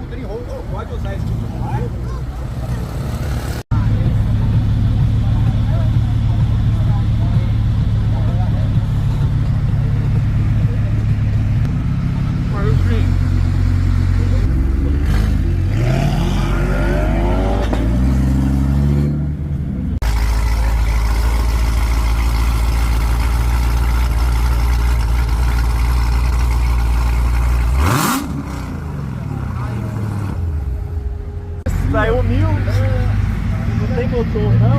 Pode usar esse tipo de ar? Daí humilde, não tem motor não.